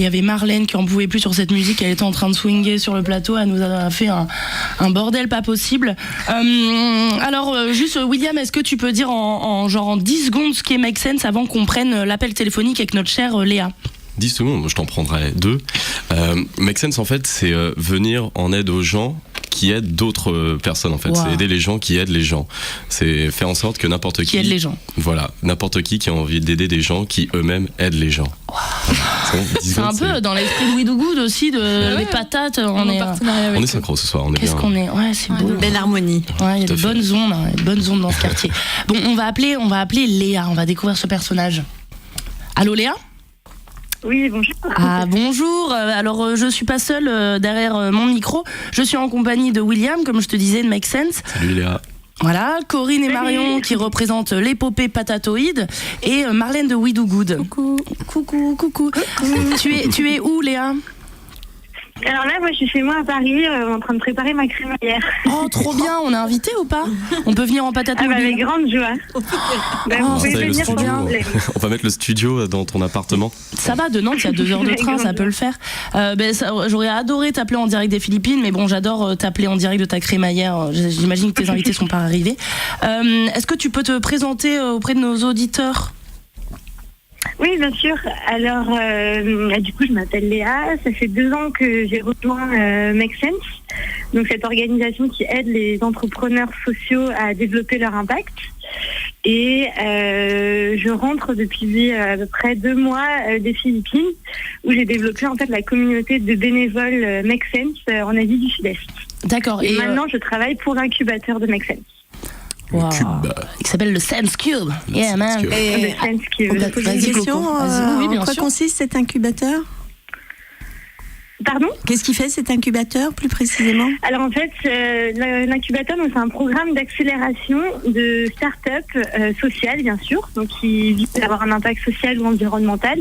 avait Marlène qui en pouvait plus sur cette musique. Elle était en train de swinger sur le plateau. Elle nous a fait un bordel pas possible. Alors, juste, William, est-ce que tu peux dire en 10 secondes ce qu'est Make Sense avant qu'on prenne l'appel téléphonique avec notre chère Léa? 10 secondes, je t'en prendrai 2. Make Sense, en fait, c'est venir en aide aux gens qui aident d'autres personnes, en fait. Wow. C'est aider les gens qui aident les gens. C'est faire en sorte que n'importe qui... aide les gens. Voilà, n'importe qui a envie d'aider des gens qui eux-mêmes aident les gens. Wow. C'est un peu dans l'esprit de We Do Good aussi, les patates. On est synchro ce soir, on est bien. Qu'est-ce qu'on est? Ouais, c'est beau. Une belle harmonie. Ouais, il y a de bonnes ondes dans ce quartier. Bon, on va appeler Léa, on va découvrir ce personnage. Allô Léa? Oui, bonjour. Ah, bonjour. Alors, je suis pas seule derrière mon micro. Je suis en compagnie de William, comme je te disais, de Make Sense. Salut Léa. Voilà, Corinne et Marion qui représentent l'épopée patatoïde et Marlène de We Do Good. Coucou. Tu es où, Léa? Alors là, moi, je suis chez moi à Paris, en train de préparer ma crémaillère. Oh, trop bien. On est invité ou pas? On peut venir en patatouille? Avec grande joie. On va mettre le studio dans ton appartement. Ça va, de Nantes, il y a 2 heures de train, ça peut le faire. J'aurais adoré t'appeler en direct des Philippines, mais bon, j'adore t'appeler en direct de ta crémaillère. J'imagine que tes invités sont pas arrivés. Est-ce que tu peux te présenter auprès de nos auditeurs? Oui, bien sûr. Alors, du coup, je m'appelle Léa. Ça fait 2 ans que j'ai rejoint Make Sense, donc cette organisation qui aide les entrepreneurs sociaux à développer leur impact. Et je rentre depuis à peu près 2 mois des Philippines, où j'ai développé en fait la communauté de bénévoles Make Sense en Asie du Sud-Est. D'accord. Et maintenant, je travaille pour l'incubateur de Make Sense. Wow. Qui s'appelle le Sense Cube. Yeah, man. Et on peut poser une question. En quoi consiste cet incubateur? Pardon? Qu'est-ce qui fait cet incubateur plus précisément? Alors en fait, l'incubateur, c'est un programme d'accélération de start-up sociales, bien sûr, donc qui vise à avoir un impact social ou environnemental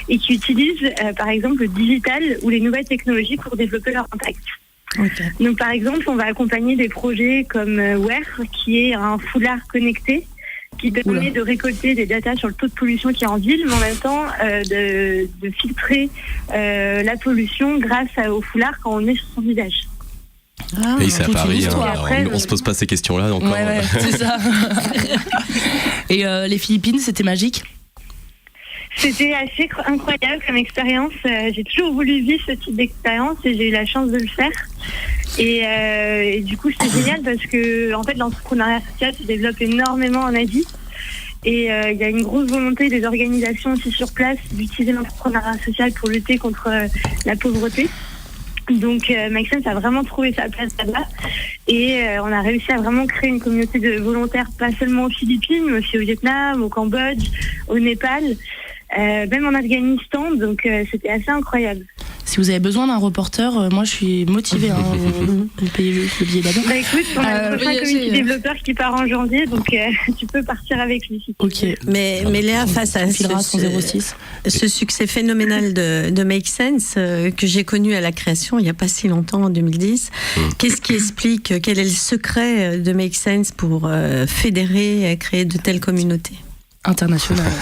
et qui utilise par exemple le digital ou les nouvelles technologies pour développer leur impact. Okay. Donc par exemple, on va accompagner des projets comme Wear, qui est un foulard connecté qui permet de récolter des datas sur le taux de pollution qu'il y a en ville, mais en même temps de filtrer la pollution grâce au foulard quand on est sur son visage. Ah, et c'est à Paris, on se pose pas ces questions-là encore. Ouais, c'est ça. Et les Philippines, c'était magique? C'était assez incroyable comme expérience. J'ai toujours voulu vivre ce type d'expérience et j'ai eu la chance de le faire. Et du coup, c'était génial parce que en fait, l'entrepreneuriat social se développe énormément en Asie. Et il y a une grosse volonté des organisations aussi sur place d'utiliser l'entrepreneuriat social pour lutter contre la pauvreté. Donc Make Sense a vraiment trouvé sa place là-bas et on a réussi à vraiment créer une communauté de volontaires, pas seulement aux Philippines, mais aussi au Vietnam, au Cambodge, au Népal. Même en Afghanistan, donc c'était assez incroyable. Si vous avez besoin d'un reporter, moi je suis motivée. Vous payez juste le billet d'avion. Bah écoute, on a un community développeur qui part en janvier, donc tu peux partir avec lui. Ok. Mais Léa, face à ce succès phénoménal de Make Sense que j'ai connu à la création il n'y a pas si longtemps, en 2010, qu'est-ce qui explique, quel est le secret de Make Sense pour fédérer et créer de telles communautés internationales?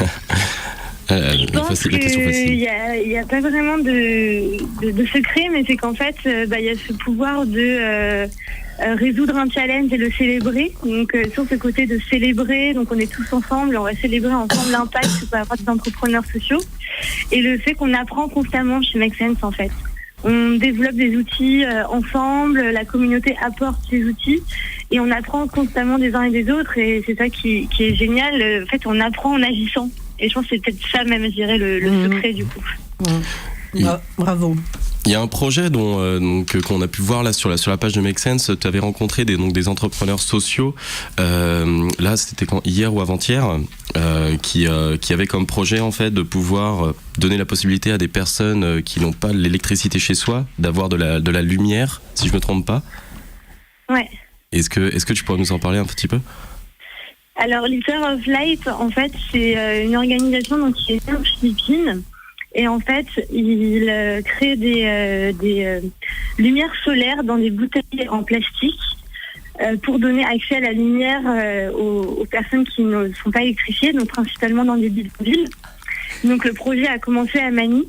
Je pense qu'il n'y a pas vraiment de secret, mais c'est qu'en fait, il y a ce pouvoir de résoudre un challenge et le célébrer. Donc, sur ce côté de célébrer, donc on est tous ensemble, on va célébrer ensemble l'impact que peut avoir des entrepreneurs sociaux. Et le fait qu'on apprend constamment chez Make Sense, en fait. On développe des outils ensemble, la communauté apporte ses outils et on apprend constamment des uns et des autres et c'est ça qui est génial. En fait, on apprend en agissant. Et je pense que c'est peut-être ça même, je dirais, le secret du coup. Bravo. Il y a un projet qu'on a pu voir là sur la page de Make Sense. Tu avais rencontré des entrepreneurs sociaux. Là, c'était hier ou avant-hier, qui avaient comme projet en fait de pouvoir donner la possibilité à des personnes qui n'ont pas l'électricité chez soi d'avoir de la lumière, si je me trompe pas. Ouais. Est-ce que tu pourrais nous en parler un petit peu? Alors, Litter of Light, en fait, c'est une organisation qui est née aux Philippines. Et en fait, il crée des lumières solaires dans des bouteilles en plastique pour donner accès à la lumière aux personnes qui ne sont pas électrifiées, donc principalement dans des villes. Donc le projet a commencé à Manille.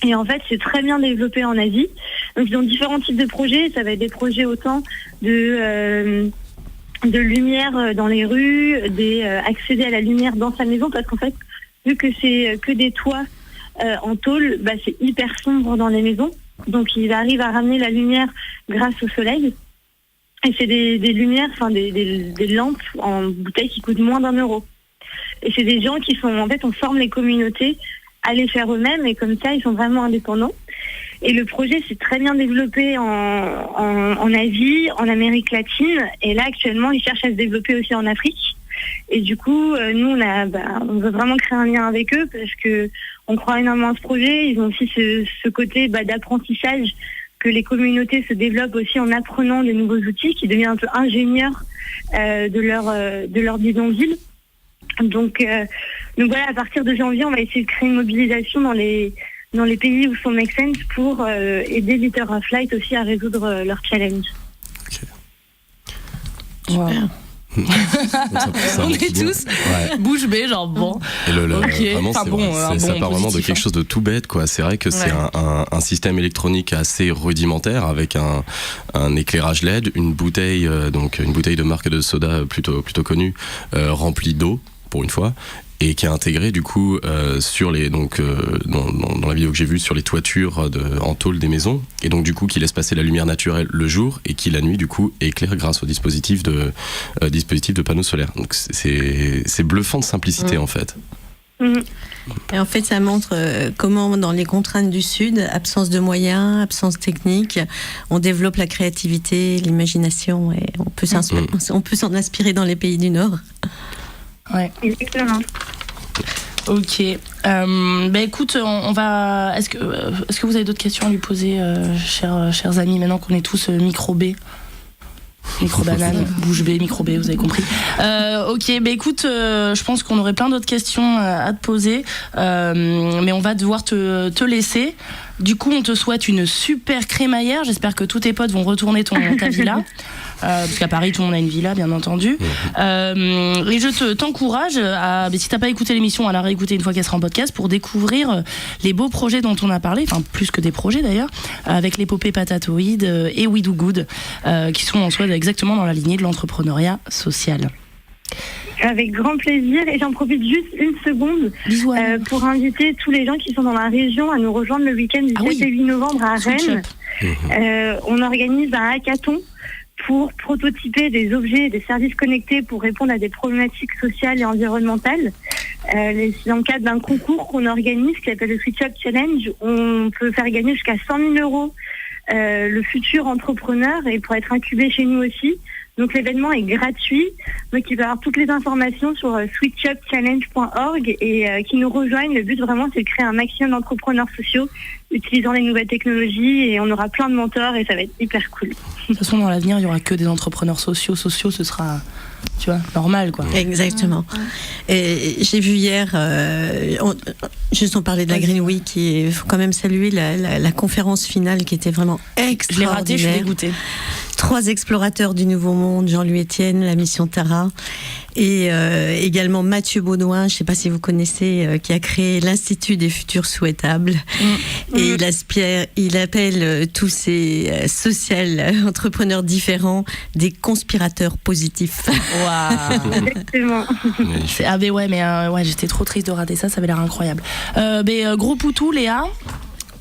Et en fait, c'est très bien développé en Asie. Donc, ils ont différents types de projets. Ça va être des projets autant de lumière dans les rues, accéder à la lumière dans sa maison, parce qu'en fait, vu que c'est que des toits en tôle, c'est hyper sombre dans les maisons. Donc, ils arrivent à ramener la lumière grâce au soleil. Et c'est des lumières, des lampes en bouteille qui coûtent moins d'€1. Et c'est des gens qui sont, en fait, on forme les communautés à les faire eux-mêmes, et comme ça, ils sont vraiment indépendants. Et le projet s'est très bien développé en Asie, en Amérique latine, et là, actuellement, ils cherchent à se développer aussi en Afrique. Et du coup, nous, on veut vraiment créer un lien avec eux, parce que on croit énormément à ce projet. Ils ont aussi ce côté d'apprentissage, que les communautés se développent aussi en apprenant des nouveaux outils, qui deviennent un peu ingénieurs de leur bidonville. Donc voilà, à partir de janvier, on va essayer de créer une mobilisation dans les pays où sont Make Sense pour aider Litter of Light aussi à résoudre leurs challenges. Okay. Wow. On est tous bouche bée, genre bon. Et vraiment, ça part vraiment de quelque chose de tout bête, quoi. C'est vrai que c'est un système électronique assez rudimentaire avec un éclairage LED, une bouteille de marque de soda plutôt connue, remplie d'eau pour une fois, et qui est intégré du coup sur les dans la vidéo que j'ai vue, sur les toitures en tôle des maisons, et donc du coup qui laisse passer la lumière naturelle le jour et qui la nuit du coup éclaire grâce au dispositif de panneaux solaires. Donc c'est bluffant de simplicité en fait. Et en fait, ça montre comment, dans les contraintes du Sud, absence de moyens, absence technique, on développe la créativité, l'imagination, et on peut s'en inspirer dans les pays du Nord. Ouais. Exactement. Ok. Écoute, on va. Est-ce que vous avez d'autres questions à lui poser, chers amis, maintenant qu'on est tous micro-B? Micro-banane, bouche B, micro-B, vous avez compris. Ok, écoute, je pense qu'on aurait plein d'autres questions à te poser, mais on va devoir te laisser. Du coup, on te souhaite une super crémaillère. J'espère que tous tes potes vont retourner ta villa. Parce qu'à Paris, tout le monde a une villa, bien entendu. Et je t'encourage si t'as pas écouté l'émission, à la réécouter une fois qu'elle sera en podcast, pour découvrir les beaux projets dont on a parlé, enfin plus que des projets d'ailleurs, avec l'épopée Patatoïde et We Do Good, qui sont en soi exactement dans la lignée de l'entrepreneuriat social. Avec grand plaisir, et j'en profite juste une seconde pour inviter tous les gens qui sont dans la région à nous rejoindre le week-end du 7 et 8 novembre à Rennes. On organise un hackathon pour prototyper des objets et des services connectés pour répondre à des problématiques sociales et environnementales. C'est dans le cadre d'un concours qu'on organise qui s'appelle le Switch Up Challenge. On peut faire gagner jusqu'à 100 000 € le futur entrepreneur, et pour être incubé chez nous aussi. Donc l'événement est gratuit, donc il va y avoir toutes les informations sur switchupchallenge.org, et qui nous rejoignent. Le but vraiment, c'est de créer un maximum d'entrepreneurs sociaux utilisant les nouvelles technologies, et on aura plein de mentors, et ça va être hyper cool. De toute façon, dans l'avenir, il y aura que des entrepreneurs sociaux, ce sera, tu vois, normal, quoi. Exactement. Et j'ai vu hier, juste on parlait de la Green Week, il faut quand même saluer la conférence finale qui était vraiment extraordinaire. Je l'ai ratée, je suis dégoûtée. 3 explorateurs du Nouveau Monde, Jean-Louis Etienne, la mission Tara, et également Mathieu Baudouin, je ne sais pas si vous connaissez, qui a créé l'Institut des futurs souhaitables. Et il appelle tous ces social entrepreneurs différents des conspirateurs positifs. Waouh. Exactement. J'étais trop triste de rater ça avait l'air incroyable. Gros poutou, Léa.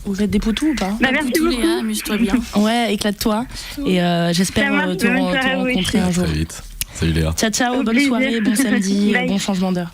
Vous êtes des poutous ou pas? Merci beaucoup. Léa, amuse-toi bien. Ouais, éclate-toi. Et j'espère te rencontrer un jour. Très vite. Salut Léa. Ciao, bonne soirée, bon samedi, bon changement d'heure.